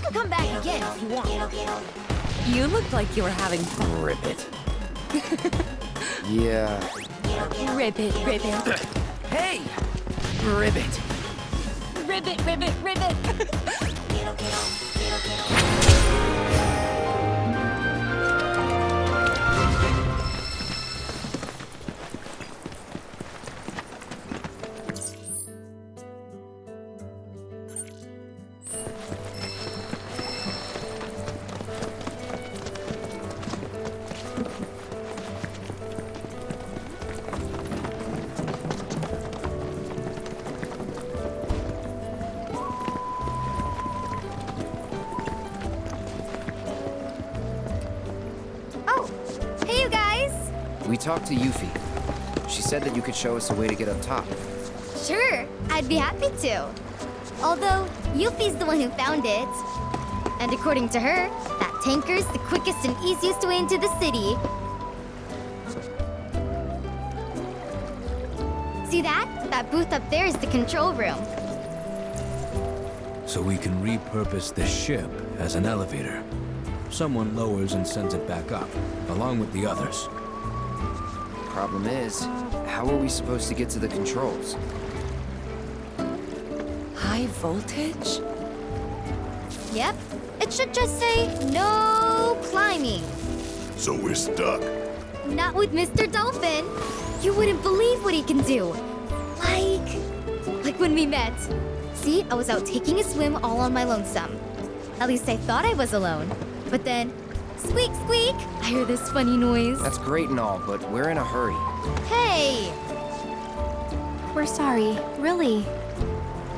can come back again if you want. You looked like you were having fun. Ribbit. Yeah. Ribbit, ribbit. Hey! Ribbit. Ribbit, ribbit, ribbit. Oh, hey you guys! We talked to Yuffie. She said that you could show us a way to get up top. Sure, I'd be happy to. Although, Yuffie's the one who found it. And according to her, that tanker's the quickest and easiest way into the city. See that? That booth up there is the control room. So we can repurpose this ship as an elevator. Someone lowers and sends it back up, along with the others. Problem is, how are we supposed to get to the controls? High voltage? Yep, it should just say, no climbing. So we're stuck. Not with Mr. Dolphin. You wouldn't believe what he can do. Like when we met. See, I was out taking a swim all on my lonesome. At least I thought I was alone. But then, squeak, squeak, I hear this funny noise. That's great and all, but we're in a hurry. Hey! We're sorry, really.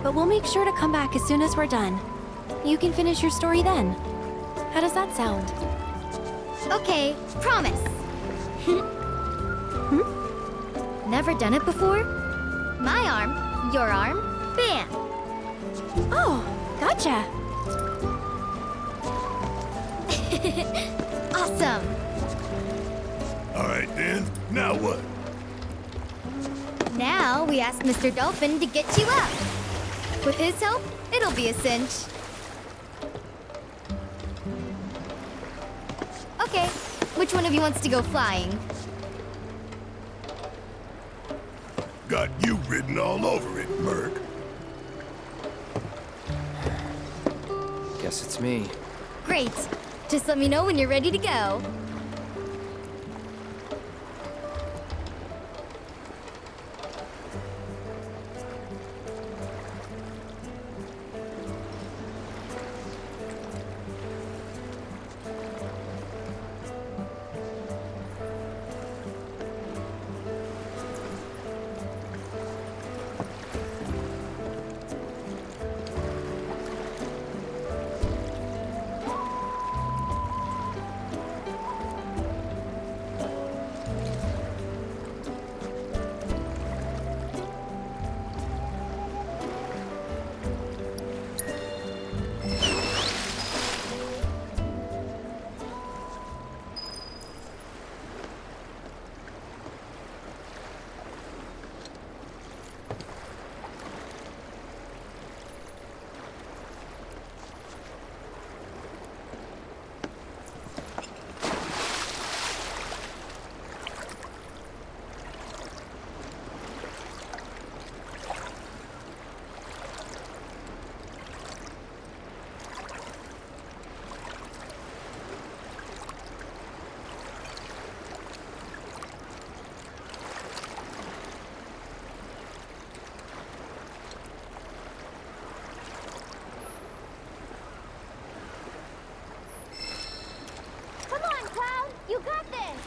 But we'll make sure to come back as soon as we're done. You can finish your story then. How does that sound? Okay, promise. Never done it before? My arm, your arm, bam! Oh, gotcha. Awesome! All right then, now what? Now we ask Mr. Dolphin to get you up. With his help, it'll be a cinch. Okay, which one of you wants to go flying? Got you written all over it, Merc. Guess it's me. Great. Just let me know when you're ready to go. Come on, Cloud! You got this!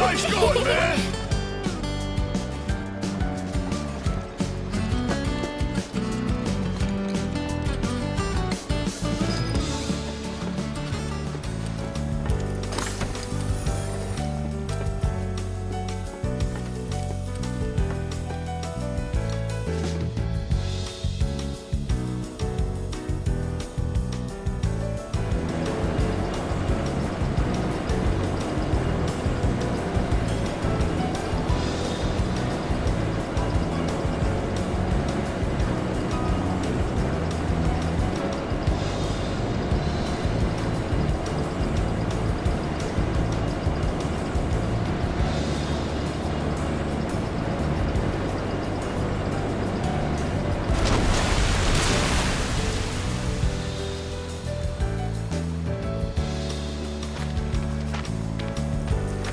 Nice going, man!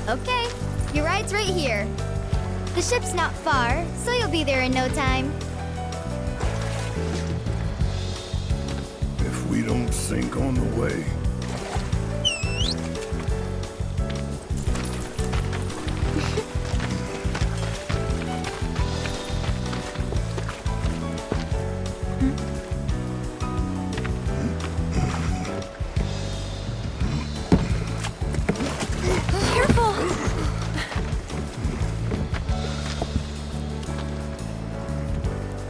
Okay, your ride's right here. The ship's not far, so you'll be there in no time. If we don't sink on the way, Careful!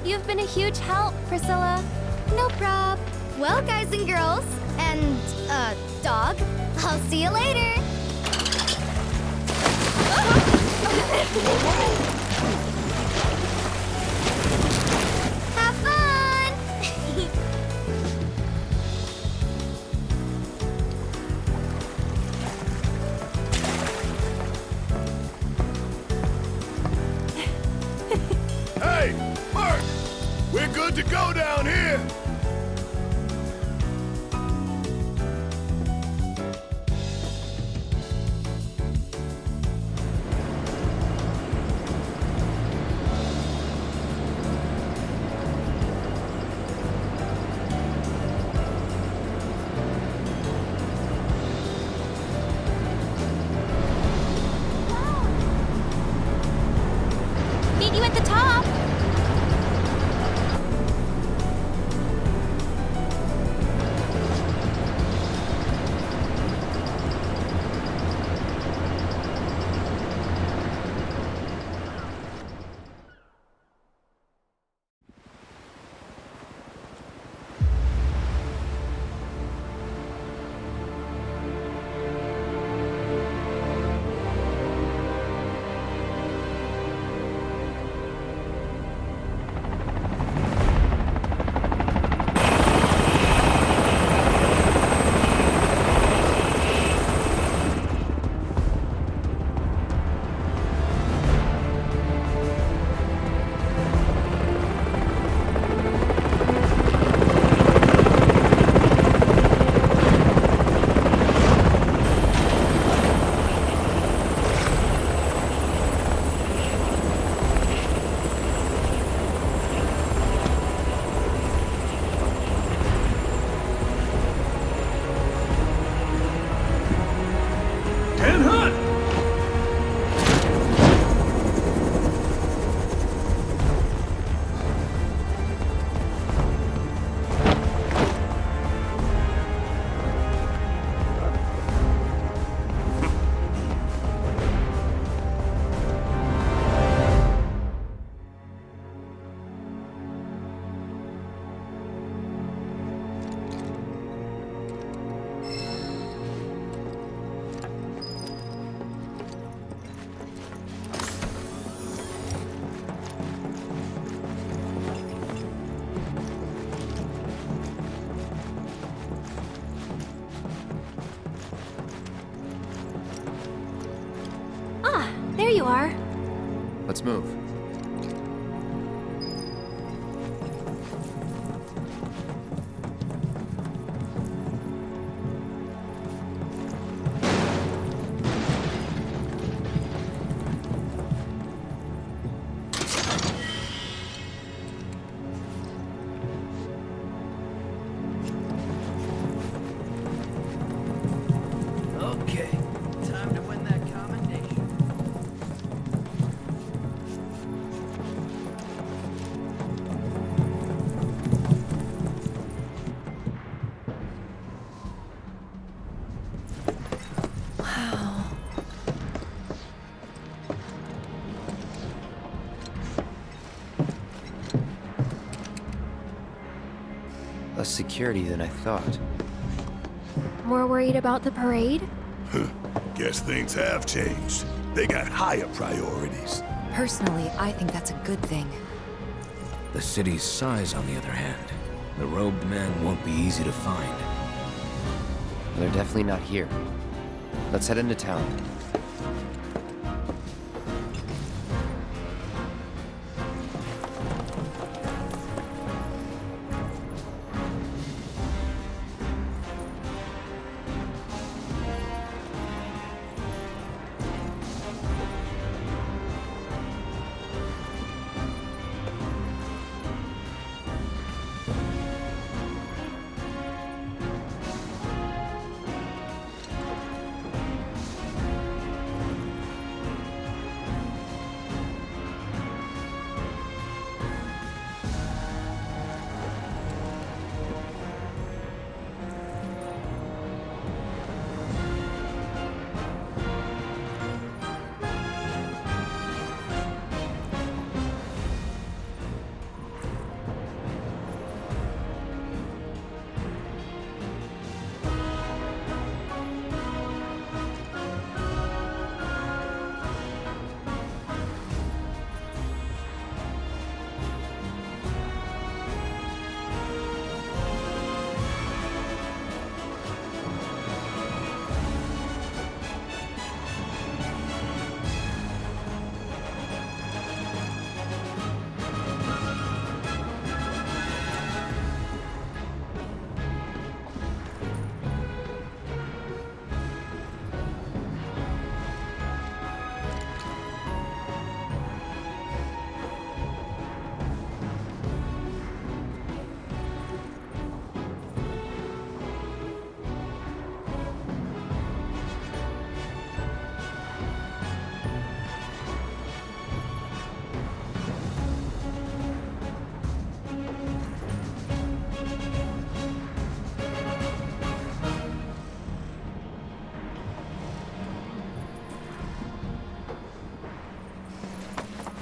You've been a huge help, Priscilla. No prob. Well, guys and girls, and, dog, I'll see you later. Have fun! hey, Mark! We're good to go down here! Meet you at the top! There you are. Let's move. Okay, time to win that commendation. security than I thought. More worried about the parade? Guess things have changed. They got higher priorities. Personally, I think that's a good thing. The city's size, on the other hand. The robed men won't be easy to find. They're definitely not here. Let's head into town.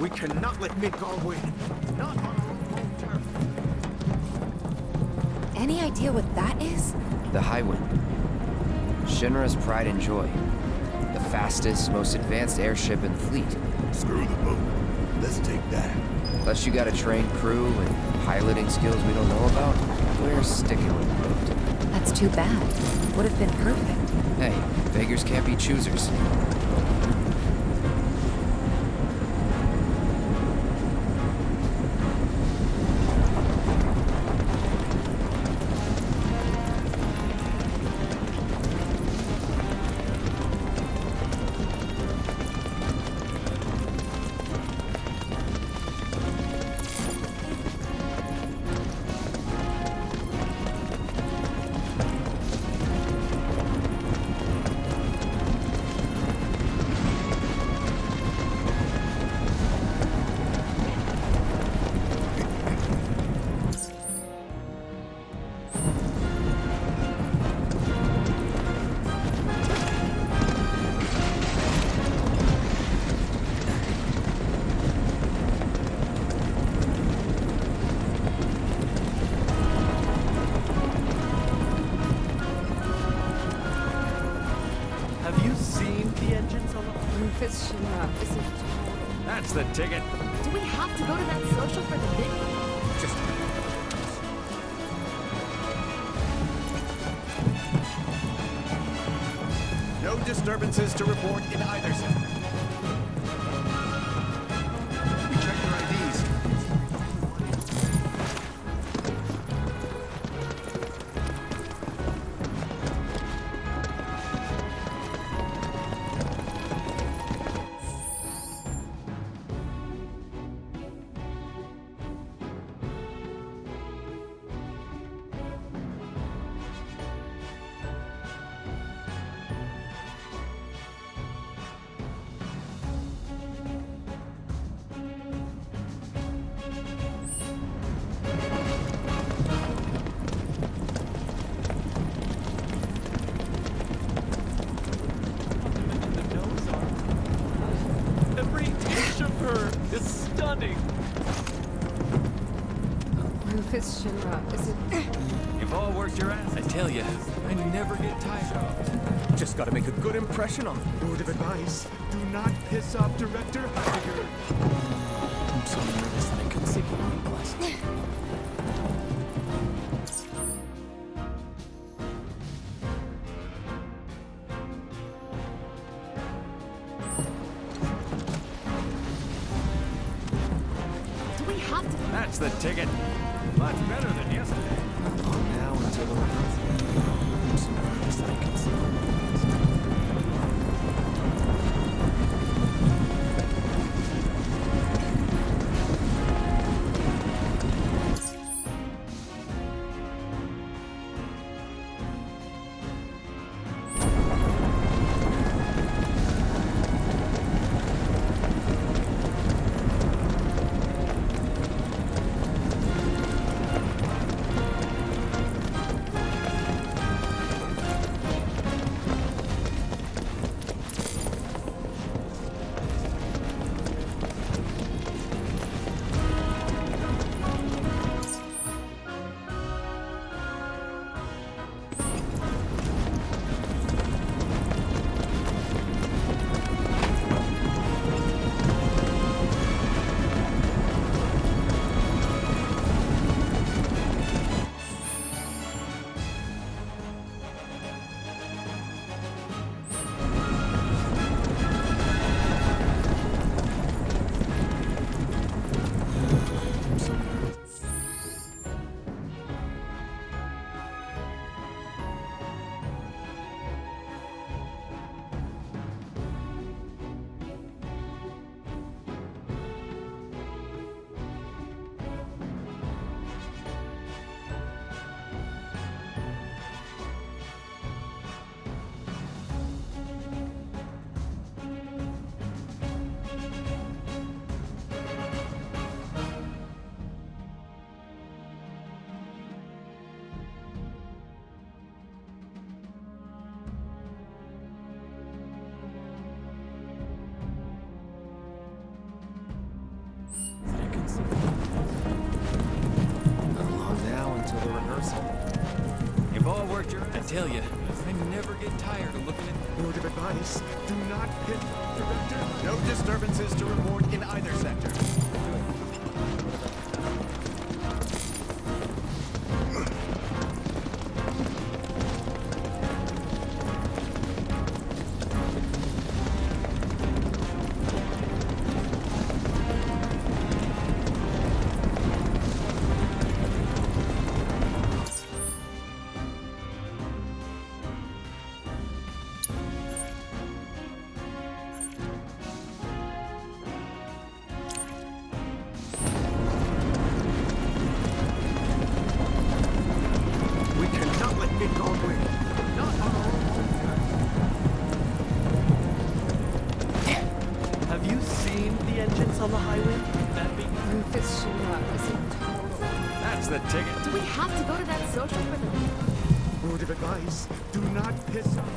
We cannot let Midgard win. Not on our own home turf. Any idea what that is? The Highwind. Shinra's pride and joy. The fastest, most advanced airship in the fleet. Screw the boat. Let's take that. Unless you got a trained crew and piloting skills we don't know about, we're sticking with the boat. That's too bad. Would have been perfect. Hey, beggars can't be choosers. Have you seen the engines on the... Rufus Shinra isn't... That's the ticket. Do we have to go to that social for the video? Just... No disturbances to report in either sector. We checked their IDs. Every inch of her is stunning. Rufus Shinra isn't... If all worked your ass. I tell you, I never get tired. Just gotta make a good impression on them. Word of advice, do not piss off Director Heidegger. I'm so nervous that I couldn't say goodnight last night. Do we have to? That's the ticket. Much better than yesterday. On now until the I'm so nervous that I couldn't say goodnight last night. You've all worked your I ass. tell you, I never get tired of looking at... Word of advice, do not hit Director. No disturbances to report in either sector. We cannot let Nick Galway. Not on our own. Have you seen the engines on the highway? That big Rufus Shinra is in total. That's the ticket. Do we have to go to that social for the Word of advice, do not piss off.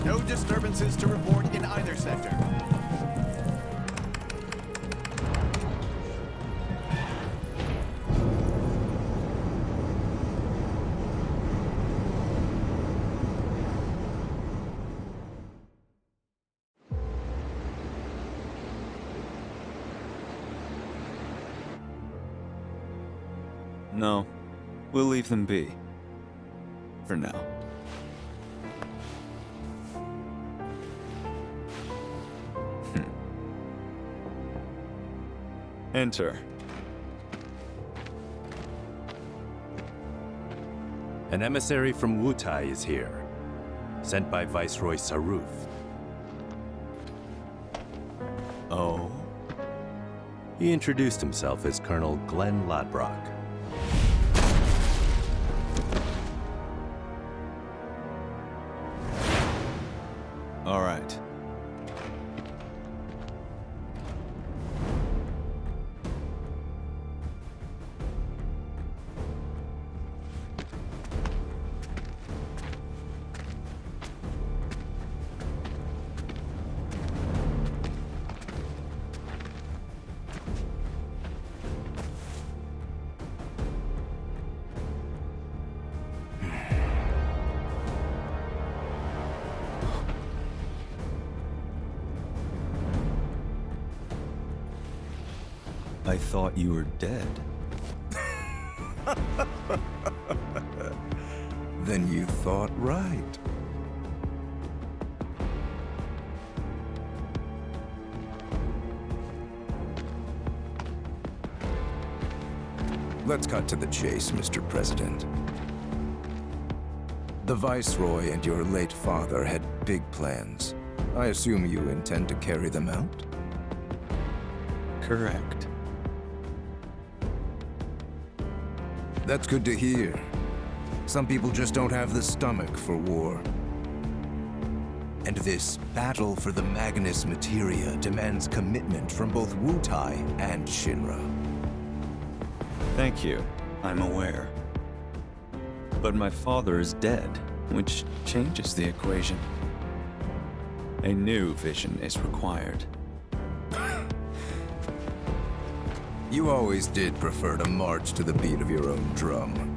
No disturbances to report in either sector. No, we'll leave them be. For now. Enter. An emissary from Wutai is here, sent by Viceroy Saruf. Oh? He introduced himself as Colonel Glenn Ladbrock. All right. I thought you were dead. Then you thought right. Let's cut to the chase, Mr. President. The Viceroy and your late father had big plans. I assume you intend to carry them out? Correct. That's good to hear. Some people just don't have the stomach for war. And this battle for the Magnus Materia demands commitment from both Wutai and Shinra. Thank you. I'm aware. But my father is dead, which changes the equation. A new vision is required. You always did prefer to march to the beat of your own drum.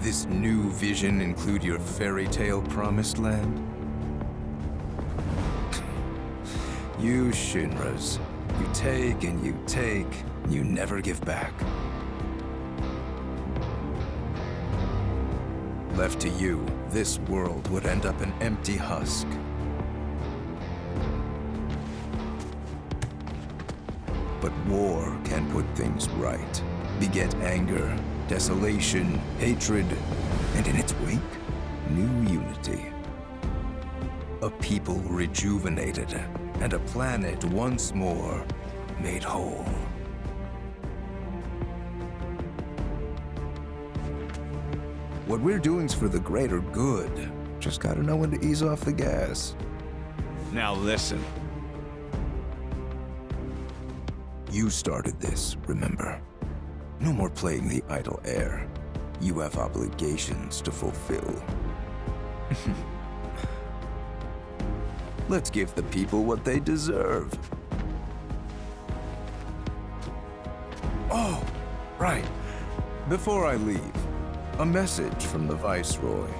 This new vision include your fairy tale promised land? You Shinras, you take and you never give back. Left to you, this world would end up an empty husk. But war can put things right, beget anger, desolation, hatred, and in its wake, new unity. A people rejuvenated, and a planet once more made whole. What we're doing's for the greater good. Just gotta know when to ease off the gas. Now listen. You started this, remember? No more playing the idle heir. You have obligations to fulfill. Let's give the people what they deserve. Oh, right. Before I leave, a message from the Viceroy.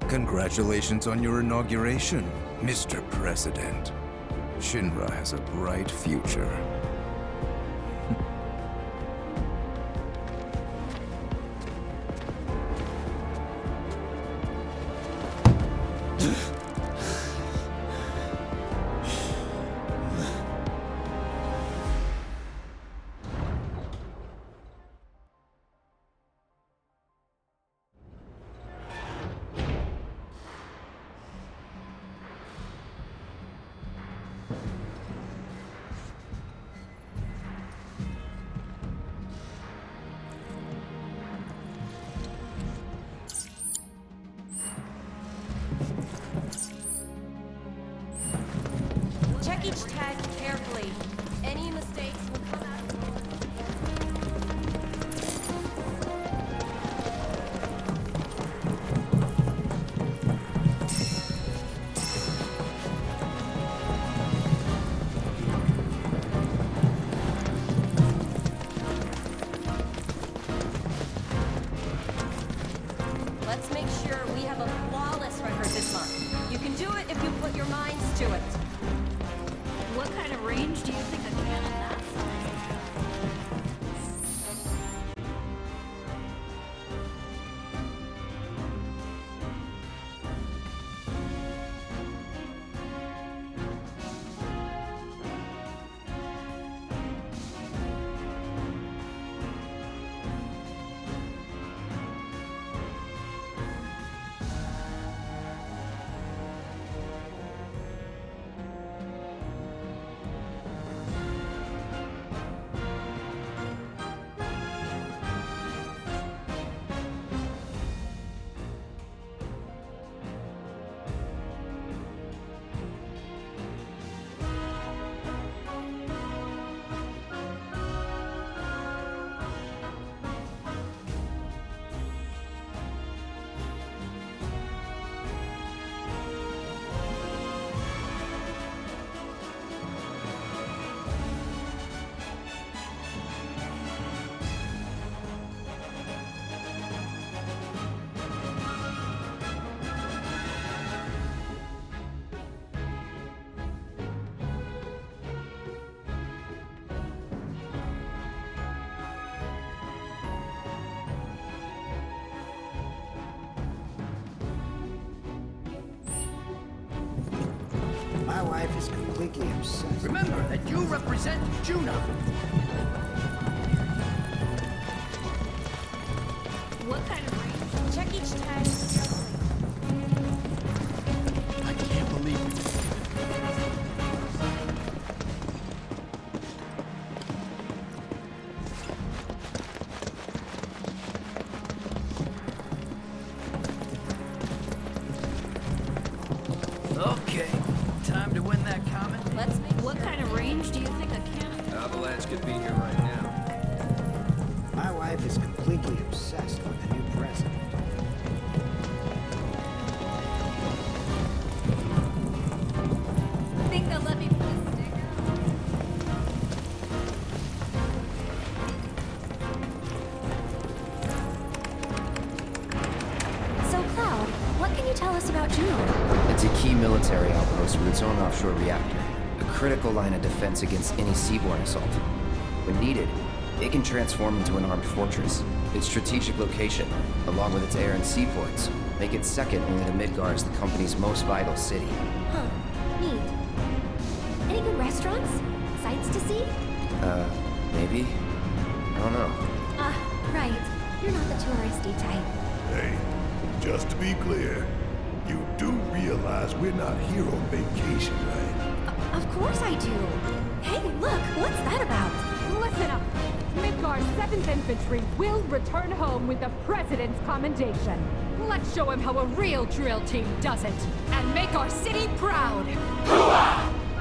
Congratulations on your inauguration, Mr. President. Shinra has a bright future. Check each tag carefully. Any mistakes will come out. Let's make sure we have a flawless record this month. You can do it if you put your minds to it. What kind wife is completely obsessed. Remember that you represent Juno. What kind of range? Check each tag carefully. I can't believe it. Okay, time to win that comet. Let's make. What kind of range do you think a cannon? Avalanche could be here right now. My wife is completely obsessed with the new president. Think they'll let me put a sticker? So, Cloud, what can you tell us about Juno? It's a key military outpost with its own offshore reactor. A critical line of defense against any seaborne assault. When needed, it can transform into an armed fortress. Its strategic location, along with its air and seaports, make it second only to Midgar as the company's most vital city. Huh. Neat. Any good restaurants? Sights to see? Maybe? I don't know. Right. You're not the touristy type. Hey, just to be clear, you do realize we're not here on vacation, right? Of course I do. Hey, look, what's that about? Listen up. Midgar's 7th Infantry will return home with the President's commendation. Let's show him how a real drill team does it, and make our city proud.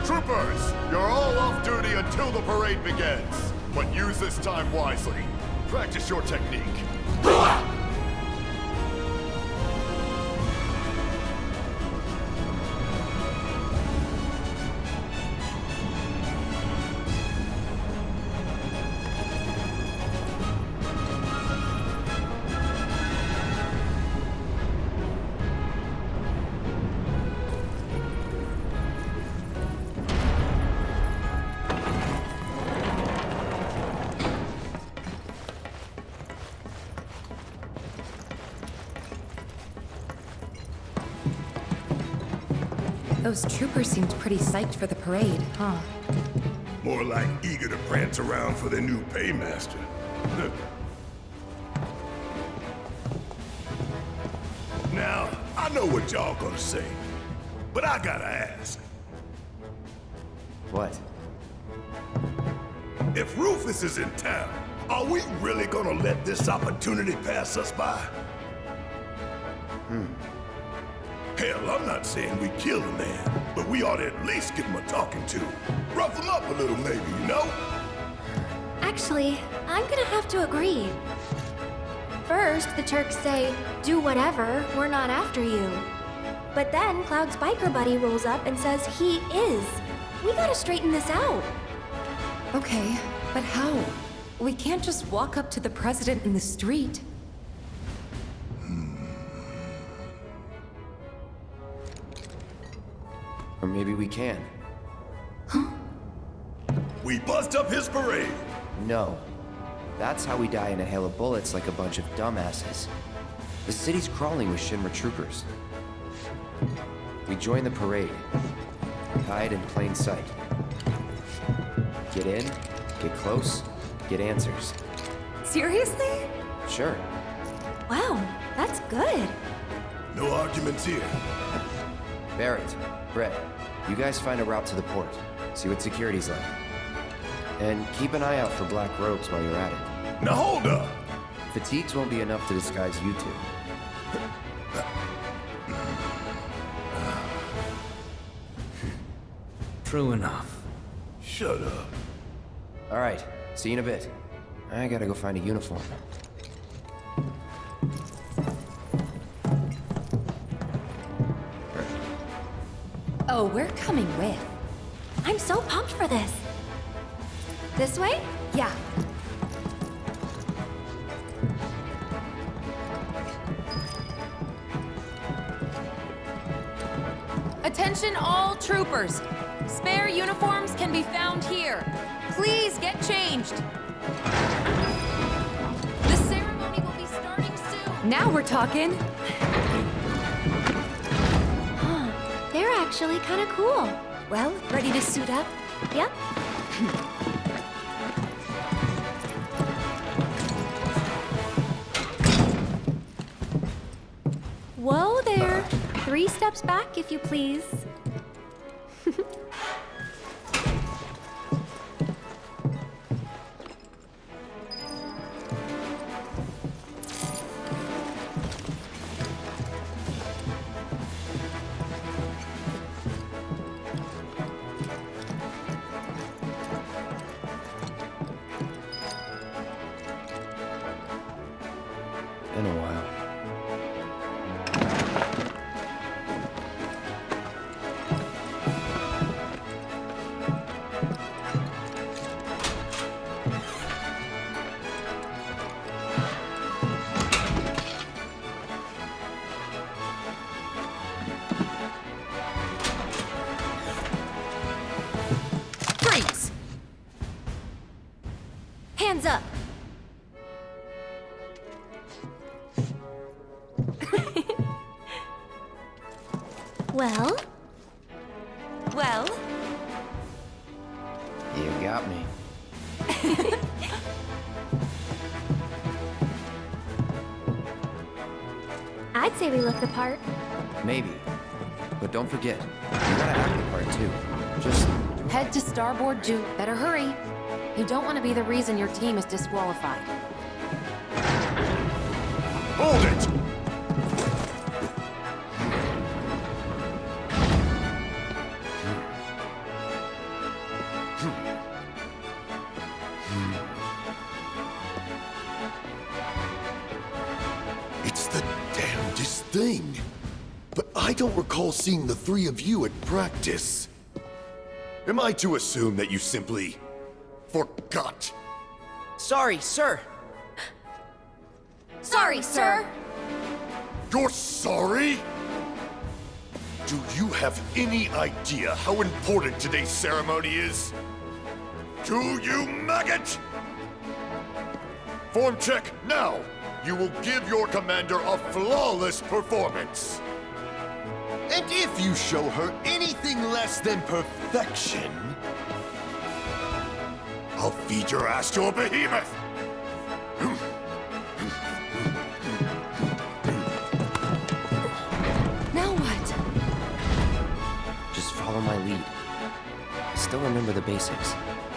Troopers, you're all off duty until the parade begins. But use this time wisely. Practice your technique. Those troopers seemed pretty psyched for the parade, huh? More like eager to prance around for their new paymaster. Now, I know what y'all gonna say, but I gotta ask. What? If Rufus is in town, are we really gonna let this opportunity pass us by? Hell, I'm not saying we kill the man, but we ought to at least give him a talking to. Rough him up a little maybe, you know? Actually, I'm gonna have to agree. First, the Turks say, do whatever, we're not after you. But then Cloud's biker buddy rolls up and says he is. We gotta straighten this out. Okay, but how? We can't just walk up to the President in the street. Or maybe we can. We bust up his parade! No. That's how we die in a hail of bullets like a bunch of dumbasses. The city's crawling with Shinra troopers. We join the parade. Hide in plain sight. Get in, get close, get answers. Seriously? Sure. Wow, that's good. No arguments here. Barrett, Brett, you guys find a route to the port. See what security's like. And keep an eye out for black robes while you're at it. Now hold up! Fatigues won't be enough to disguise you two. True enough. Shut up. All right, see you in a bit. I gotta go find a uniform. Oh, we're coming with. I'm so pumped for this. This way? Yeah. Attention all troopers. Spare uniforms can be found here. Please get changed. The ceremony will be starting soon. Now we're talking. Huh. They're actually kind of cool. Well, ready to suit up? Yep. Whoa there. 3 steps back, if you please. Been a while. Freeze! Hands up! Well? Well? You got me. I'd say we look the part. Maybe. But don't forget, you gotta act the part too. Just Head to starboard, June. Better hurry. You don't want to be the reason your team is disqualified. Hold it! It's the damnedest thing. But I don't recall seeing the 3 of you at practice. Am I to assume that you simply forgot? Sorry, sir. Sorry, sir. You're sorry? Do you have any idea how important today's ceremony is? Do you, maggot? Form check now. You will give your commander a flawless performance. And if you show her anything less than perfection, I'll feed your ass to a behemoth. Now what? just follow my lead. I still remember the basics.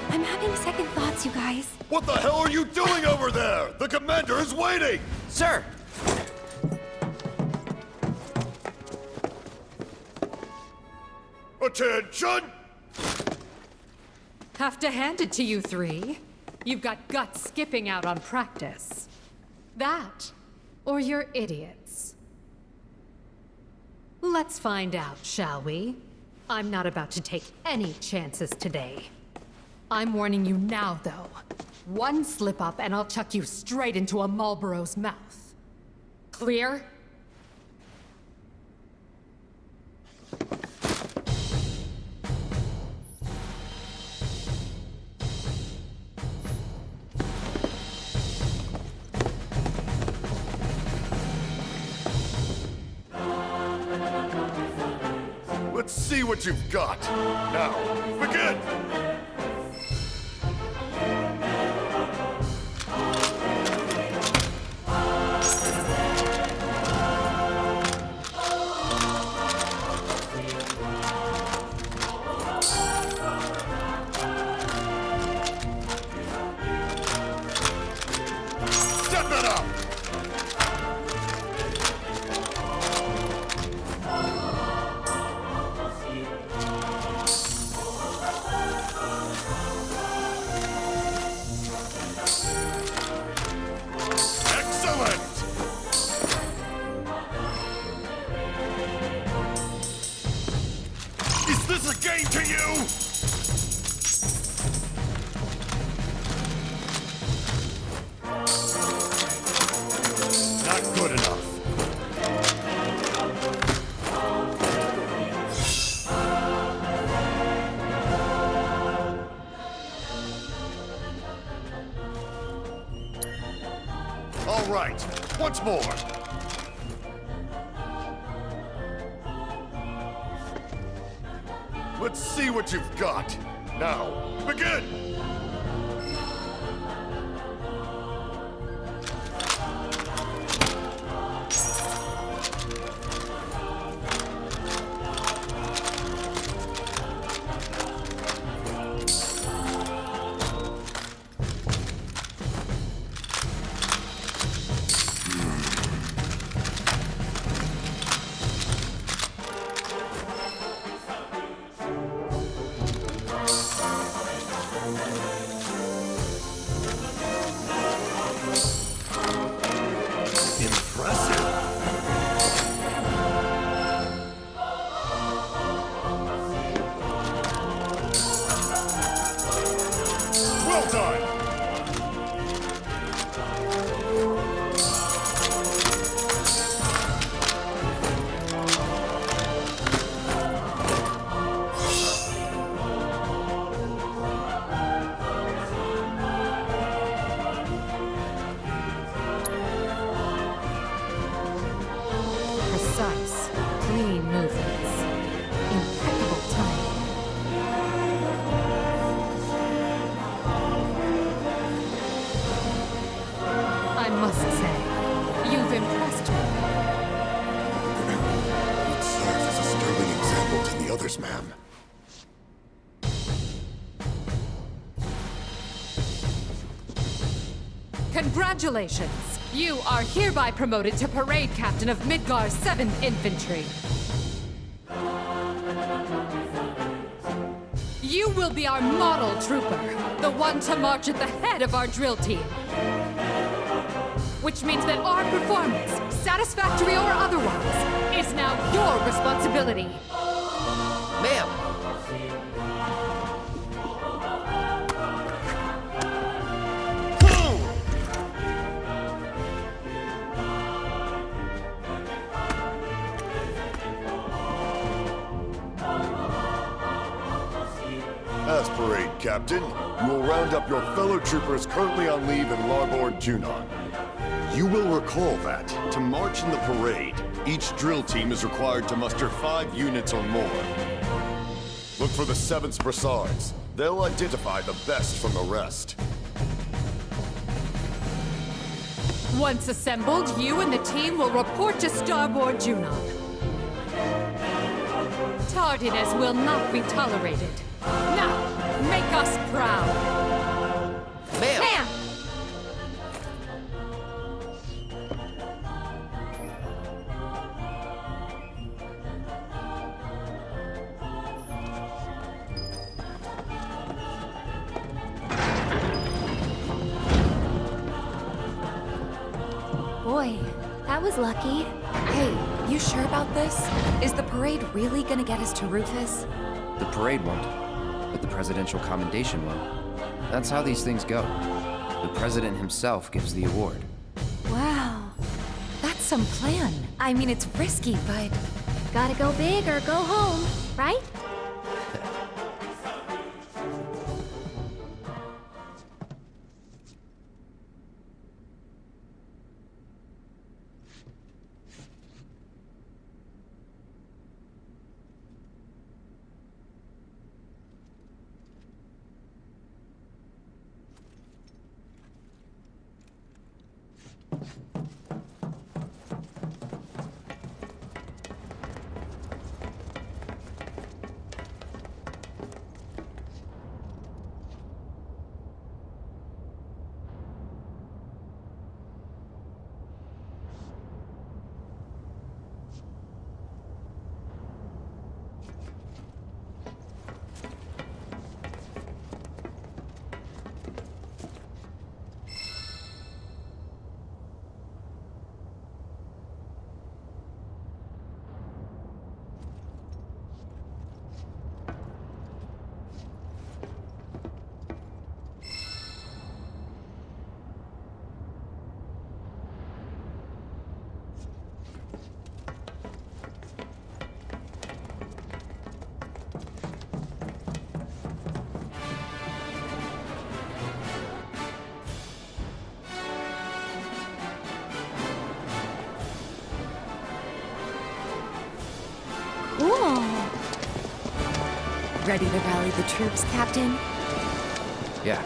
I'm having second thoughts, you guys. What the hell are you doing over there? The commander is waiting! Sir! Attention! Have to hand it to you 3. You've got guts skipping out on practice. That, or you're idiots. Let's find out, shall we? I'm not about to take any chances today. I'm warning you now, though. One slip up and I'll chuck you straight into a Marlboro's mouth. Clear? Let's see what you've got. Now, begin! Step it up! Excellent! Is this a game to you? Not good enough. All right, once more. Let's see what you've got. Now, begin! Precise, clean movements. Impeccable timing. I must say, you've impressed me. It serves as a sterling example to the others, ma'am. Congratulations! You are hereby promoted to Parade Captain of Midgar's 7th Infantry. You will be our model trooper, the one to march at the head of our drill team. Which means that our performance, satisfactory or otherwise, is now your responsibility. Ma'am! As Parade Captain, you will round up your fellow troopers currently on leave in Larboard Junon. You will recall that, to march in the parade, each drill team is required to muster 5 units or more. Look for the 7th Brassards. They'll identify the best from the rest. Once assembled, you and the team will report to Starboard Junon. Tardiness will not be tolerated. Now, make us proud. Ma'am! Boy, that was lucky. Hey, you sure about this? Is the parade really gonna get us to Rufus? The parade won't, but the presidential commendation will. That's how these things go. The president himself gives the award. Wow. That's some plan. I mean, it's risky, but... Gotta go big or go home, right? Ready to rally the troops, Captain? Yeah,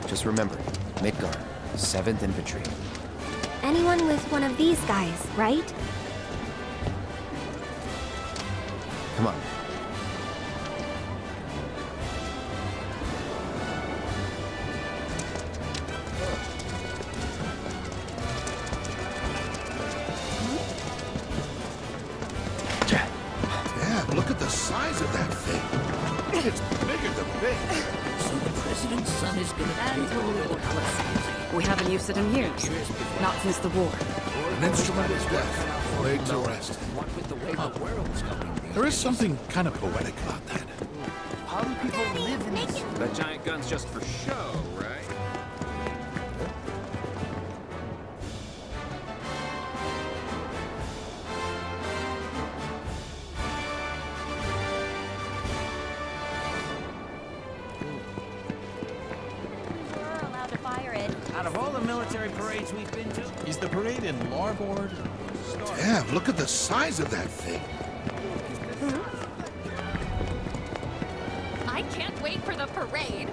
just remember, Midgar, 7th Infantry. Anyone with one of these guys, right? Come on. Damn, look at the size of that thing. It's bigger than big. So the president's son is gonna We haven't used it in years. Not since the war. An instrument is death, laid to rest. There is something kind of poetic about that. How do people live in this? That giant gun's just for show, right? We're allowed to fire it. Out of all the military parades we've been to, Is the parade in Larboard? Damn, look at the size of that thing. I can't wait for the parade.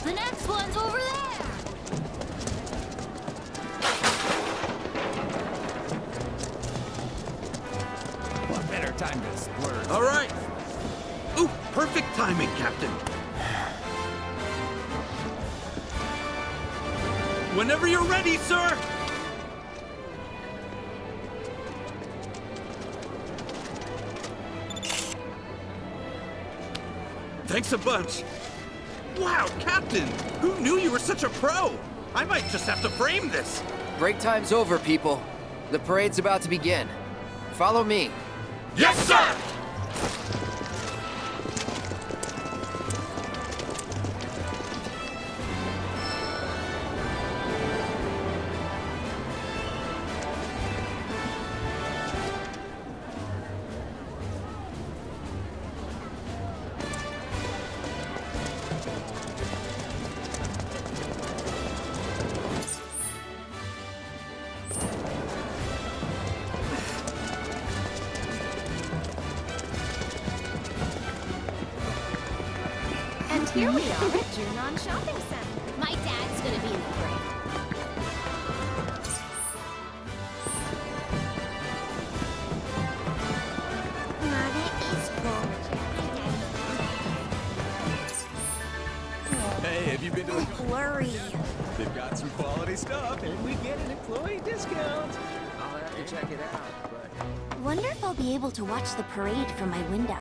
The next one's over there. what better time to splurge? All right. Ooh, perfect timing, Captain. Whenever you're ready, sir. Thanks a bunch. Wow, Captain! Who knew you were such a pro? I might just have to frame this. Break time's over, people. The parade's about to begin. Follow me. Yes, sir! And here we are at Junon Shopping Center. My dad's gonna be in the parade. Hey, have you been to the... Blurry. They've got some quality stuff, and we get an employee discount. I'll have to check it out, but... Wonder if I'll be able to watch the parade from my window.